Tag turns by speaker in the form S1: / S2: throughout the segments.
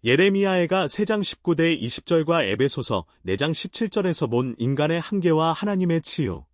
S1: 예레미야애가 세장 19대 20절과 에베소서 4장 17절에서 본 인간의 한계와 하나님의 치유.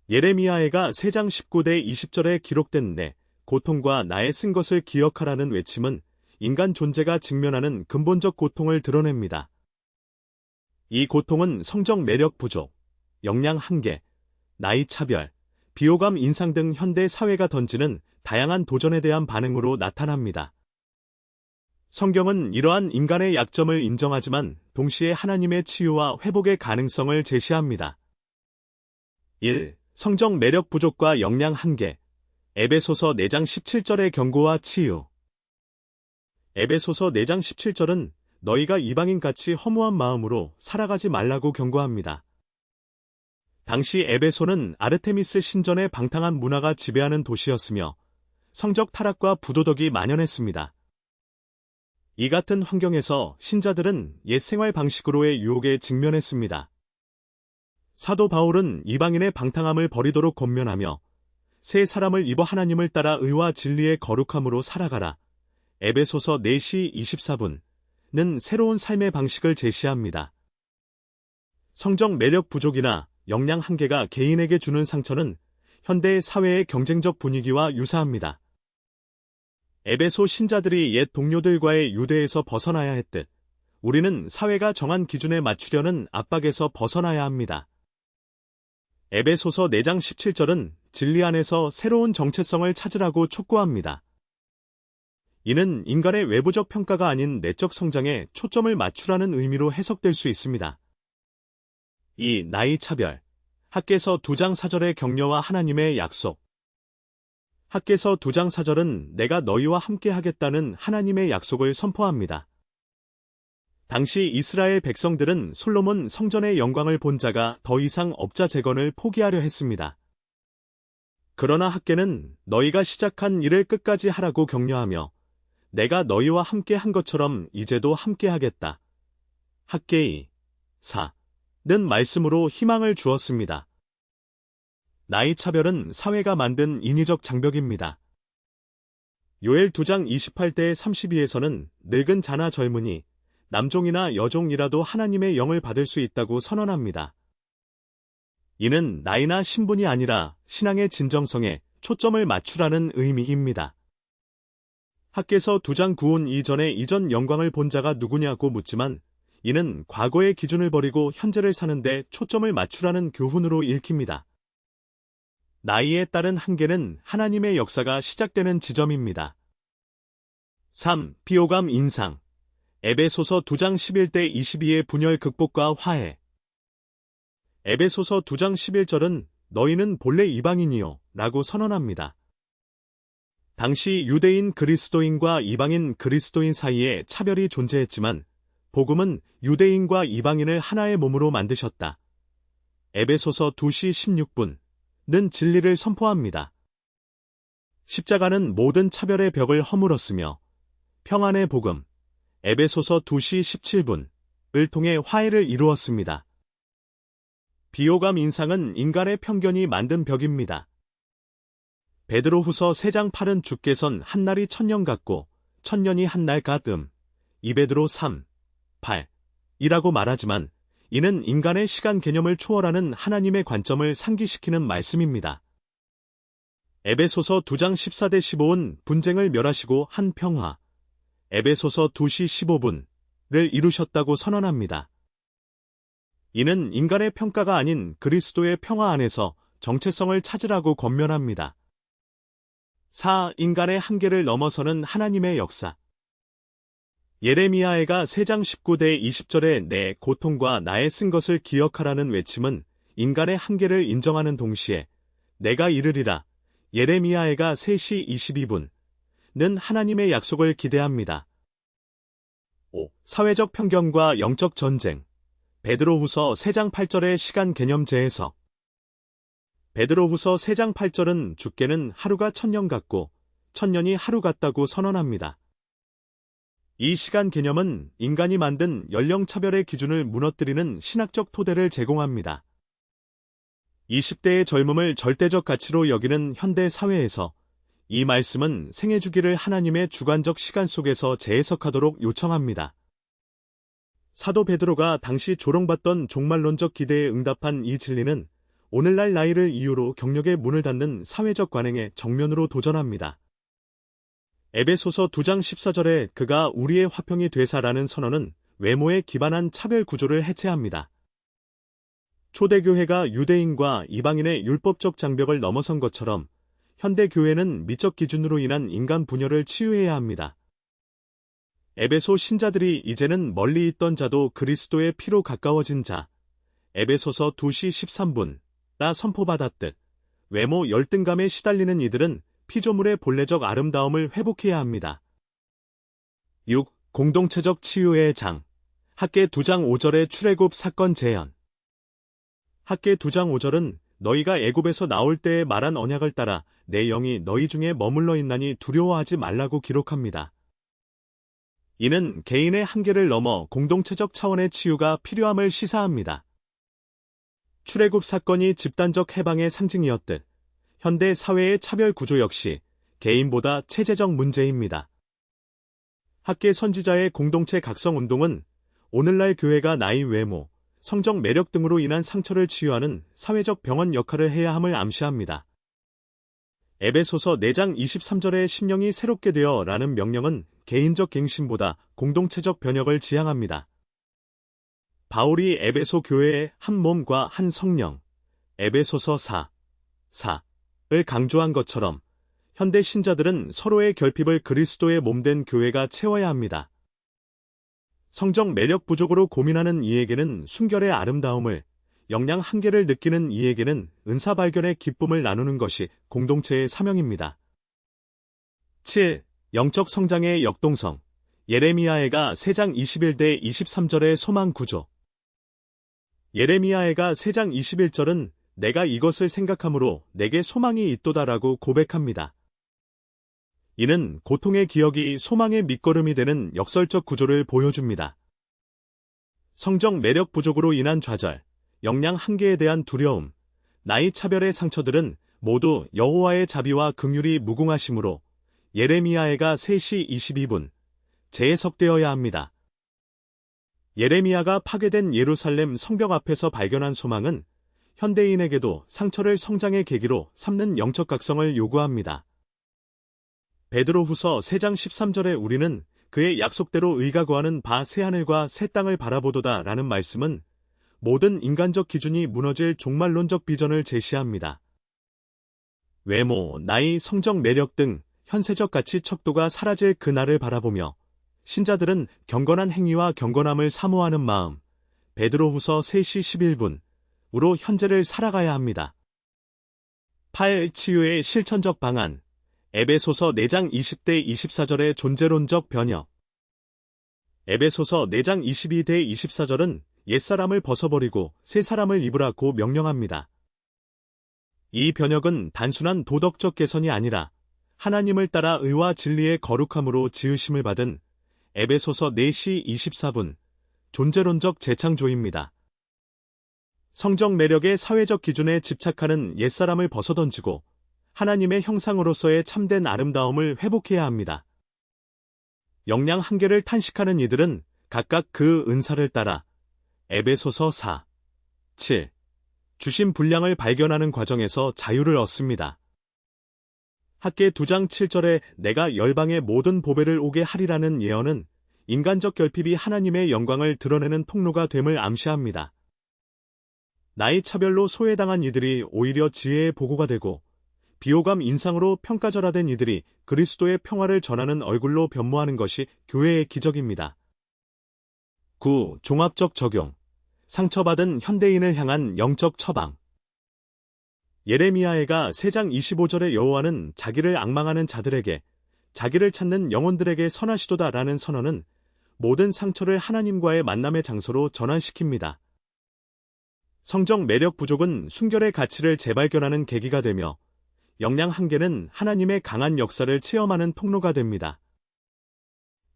S1: 예레미야애가 세장 19대 20절에 기록된 내 고통과 나의 쓴 것을 기억하라는 외침은 인간 존재가 직면하는 근본적 고통을 드러냅니다. 이 고통은 성적 매력 부족, 역량 한계, 나이 차별, 비호감 인상 등 현대 사회가 던지는 다양한 도전에 대한 반응으로 나타납니다. 성경은 이러한 인간의 약점을 인정하지만 동시에 하나님의 치유와 회복의 가능성을 제시합니다. 1. 성적 매력 부족과 역량 한계. 에베소서 4장 17절의 경고와 치유. 에베소서 4장 17절은 너희가 이방인같이 허무한 마음으로 살아가지 말라고 경고합니다. 당시 에베소는 아르테미스 신전의 방탕한 문화가 지배하는 도시였으며 성적 타락과 부도덕이 만연했습니다. 이 같은 환경에서 신자들은 옛 생활 방식으로의 유혹에 직면했습니다. 사도 바울은 이방인의 방탕함을 버리도록 권면하며 새 사람을 입어 하나님을 따라 의와 진리의 거룩함으로 살아가라. 에베소서 4시 24분는 새로운 삶의 방식을 제시합니다. 성적 매력 부족이나 역량 한계가 개인에게 주는 상처는 현대 사회의 경쟁적 분위기와 유사합니다. 에베소 신자들이 옛 동료들과의 유대에서 벗어나야 했듯 우리는 사회가 정한 기준에 맞추려는 압박에서 벗어나야 합니다. 에베소서 4장 17절은 진리 안에서 새로운 정체성을 찾으라고 촉구합니다. 이는 인간의 외부적 평가가 아닌 내적 성장에 초점을 맞추라는 의미로 해석될 수 있습니다. 2. 나이 차별. 학개서 2장 4절의 격려와 하나님의 약속. 학개서 2장 4절은 내가 너희와 함께 하겠다는 하나님의 약속을 선포합니다. 당시 이스라엘 백성들은 솔로몬 성전의 영광을 본 자가 더 이상 업자 재건을 포기하려 했습니다. 그러나 학개는 너희가 시작한 일을 끝까지 하라고 격려하며 내가 너희와 함께 한 것처럼 이제도 함께 하겠다. 학개이 4는 말씀으로 희망을 주었습니다. 나이 차별은 사회가 만든 인위적 장벽입니다. 요엘 2장 28대 32에서는 늙은 자나 젊은이, 남종이나 여종이라도 하나님의 영을 받을 수 있다고 선언합니다. 이는 나이나 신분이 아니라 신앙의 진정성에 초점을 맞추라는 의미입니다. 학개서 2장 9운 이전에 이전 영광을 본 자가 누구냐고 묻지만 이는 과거의 기준을 버리고 현재를 사는데 초점을 맞추라는 교훈으로 읽힙니다. 나이에 따른 한계는 하나님의 역사가 시작되는 지점입니다. 3. 비호감 인상. 에베소서 2장 11대 22의 분열 극복과 화해. 에베소서 2장 11절은 너희는 본래 이방인이요 라고 선언합니다. 당시 유대인 그리스도인과 이방인 그리스도인 사이에 차별이 존재했지만 복음은 유대인과 이방인을 하나의 몸으로 만드셨다. 에베소서 2시 16분는 진리를 선포합니다. 십자가는 모든 차별의 벽을 허물었으며 평안의 복음, 에베소서 2시 17분을 통해 화해를 이루었습니다. 비호감 인상은 인간의 편견이 만든 벽입니다. 베드로후서 3장 8은 주께선 한날이 천년 같고 천년이 한날 같음. 2베드로 3, 8이라고 말하지만 이는 인간의 시간 개념을 초월하는 하나님의 관점을 상기시키는 말씀입니다. 에베소서 2장 14대 15은 분쟁을 멸하시고 한 평화, 에베소서 2시 15분을 이루셨다고 선언합니다. 이는 인간의 평가가 아닌 그리스도의 평화 안에서 정체성을 찾으라고 권면합니다. 4. 인간의 한계를 넘어서는 하나님의 역사. 예레미야애가 3장 19대 20절에 내 고통과 나의 쓴 것을 기억하라는 외침은 인간의 한계를 인정하는 동시에 내가 이르리라. 예레미야애가 3시 22분는 하나님의 약속을 기대합니다. 5. 사회적 편견과 영적 전쟁. 베드로후서 3장 8절의 시간 개념 재해석. 베드로후서 3장 8절은 주께는 하루가 천년 같고 천년이 하루 같다고 선언합니다. 이 시간 개념은 인간이 만든 연령차별의 기준을 무너뜨리는 신학적 토대를 제공합니다. 20대의 젊음을 절대적 가치로 여기는 현대 사회에서 이 말씀은 생애 주기를 하나님의 주관적 시간 속에서 재해석하도록 요청합니다. 사도 베드로가 당시 조롱받던 종말론적 기대에 응답한 이 진리는 오늘날 나이를 이유로 경력의 문을 닫는 사회적 관행에 정면으로 도전합니다. 에베소서 2장 14절에 그가 우리의 화평이 되사라는 선언은 외모에 기반한 차별 구조를 해체합니다. 초대교회가 유대인과 이방인의 율법적 장벽을 넘어선 것처럼 현대교회는 미적 기준으로 인한 인간 분열을 치유해야 합니다. 에베소 신자들이 이제는 멀리 있던 자도 그리스도의 피로 가까워진 자, 에베소서 2시 13분, 나 선포받았듯, 외모 열등감에 시달리는 이들은 피조물의 본래적 아름다움을 회복해야 합니다. 6. 공동체적 치유의 장. 학개 2장 5절의 출애굽 사건 재현. 학개 2장 5절은 너희가 애굽에서 나올 때에 말한 언약을 따라 내 영이 너희 중에 머물러 있나니 두려워하지 말라고 기록합니다. 이는 개인의 한계를 넘어 공동체적 차원의 치유가 필요함을 시사합니다. 출애굽 사건이 집단적 해방의 상징이었듯 현대 사회의 차별 구조 역시 개인보다 체제적 문제입니다. 학계 선지자의 공동체 각성 운동은 오늘날 교회가 나이, 외모, 성적 매력 등으로 인한 상처를 치유하는 사회적 병원 역할을 해야 함을 암시합니다. 에베소서 4장 23절의 심령이 새롭게 되어 라는 명령은 개인적 갱신보다 공동체적 변혁을 지향합니다. 바울이 에베소 교회의 한 몸과 한 성령, 에베소서 4를 강조한 것처럼 현대 신자들은 서로의 결핍을 그리스도의 몸된 교회가 채워야 합니다. 성적 매력 부족으로 고민하는 이에게는 순결의 아름다움을, 역량 한계를 느끼는 이에게는 은사 발견의 기쁨을 나누는 것이 공동체의 사명입니다. 7. 영적 성장의 역동성. 예레미야애가 3장 21대 23절의 소망 구조. 예레미야애가 3장 21절은 내가 이것을 생각함으로 내게 소망이 있도다라고 고백합니다. 이는 고통의 기억이 소망의 밑거름이 되는 역설적 구조를 보여줍니다. 성적 매력 부족으로 인한 좌절, 역량 한계에 대한 두려움, 나이 차별의 상처들은 모두 여호와의 자비와 긍휼이 무궁하심으로 예레미야애가 3시 22분 재해석되어야 합니다. 예레미야가 파괴된 예루살렘 성벽 앞에서 발견한 소망은 현대인에게도 상처를 성장의 계기로 삼는 영적 각성을 요구합니다. 베드로후서 3장 13절에 우리는 그의 약속대로 의가 거하는 바 새하늘과 새 땅을 바라보도다 라는 말씀은 모든 인간적 기준이 무너질 종말론적 비전을 제시합니다. 외모, 나이, 성적 매력 등 현세적 가치 척도가 사라질 그날을 바라보며 신자들은 경건한 행위와 경건함을 사모하는 마음, 베드로후서 3시 11분으로 현재를 살아가야 합니다. 8. 치유의 실천적 방안. 에베소서 4장 20대 24절의 존재론적 변혁. 에베소서 4장 22대 24절은 옛사람을 벗어버리고 새 사람을 입으라고 명령합니다. 이 변혁은 단순한 도덕적 개선이 아니라 하나님을 따라 의와 진리의 거룩함으로 지으심을 받은 에베소서 4시 24분 존재론적 재창조입니다. 성적 매력의 사회적 기준에 집착하는 옛사람을 벗어던지고 하나님의 형상으로서의 참된 아름다움을 회복해야 합니다. 역량 한계를 탄식하는 이들은 각각 그 은사를 따라 에베소서 4:7 주신 분량을 발견하는 과정에서 자유를 얻습니다. 학개 2장 7절에 내가 열방의 모든 보배를 오게 하리라는 예언은 인간적 결핍이 하나님의 영광을 드러내는 통로가 됨을 암시합니다. 나이 차별로 소외당한 이들이 오히려 지혜의 보고가 되고 비호감 인상으로 평가절하된 이들이 그리스도의 평화를 전하는 얼굴로 변모하는 것이 교회의 기적입니다. 9. 종합적 적용. 상처받은 현대인을 향한 영적 처방. 예레미야애가 3장 25절의 여호와는 자기를 앙망하는 자들에게 자기를 찾는 영혼들에게 선하시도다라는 선언은 모든 상처를 하나님과의 만남의 장소로 전환시킵니다. 성적 매력 부족은 순결의 가치를 재발견하는 계기가 되며 역량 한계는 하나님의 강한 역사를 체험하는 통로가 됩니다.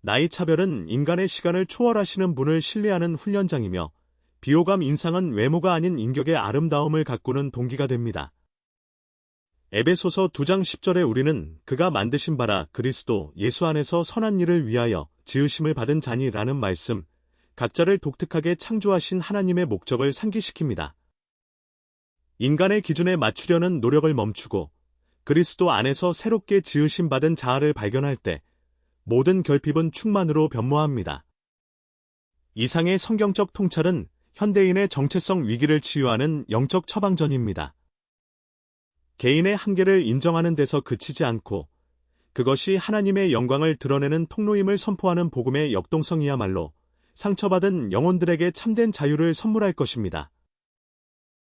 S1: 나이 차별은 인간의 시간을 초월하시는 분을 신뢰하는 훈련장이며 비호감 인상은 외모가 아닌 인격의 아름다움을 가꾸는 동기가 됩니다. 에베소서 2장 10절에 우리는 그가 만드신 바라 그리스도 예수 안에서 선한 일을 위하여 지으심을 받은 자니라는 말씀, 각자를 독특하게 창조하신 하나님의 목적을 상기시킵니다. 인간의 기준에 맞추려는 노력을 멈추고 그리스도 안에서 새롭게 지으심 받은 자아를 발견할 때 모든 결핍은 충만으로 변모합니다. 이상의 성경적 통찰은 현대인의 정체성 위기를 치유하는 영적 처방전입니다. 개인의 한계를 인정하는 데서 그치지 않고 그것이 하나님의 영광을 드러내는 통로임을 선포하는 복음의 역동성이야말로 상처받은 영혼들에게 참된 자유를 선물할 것입니다.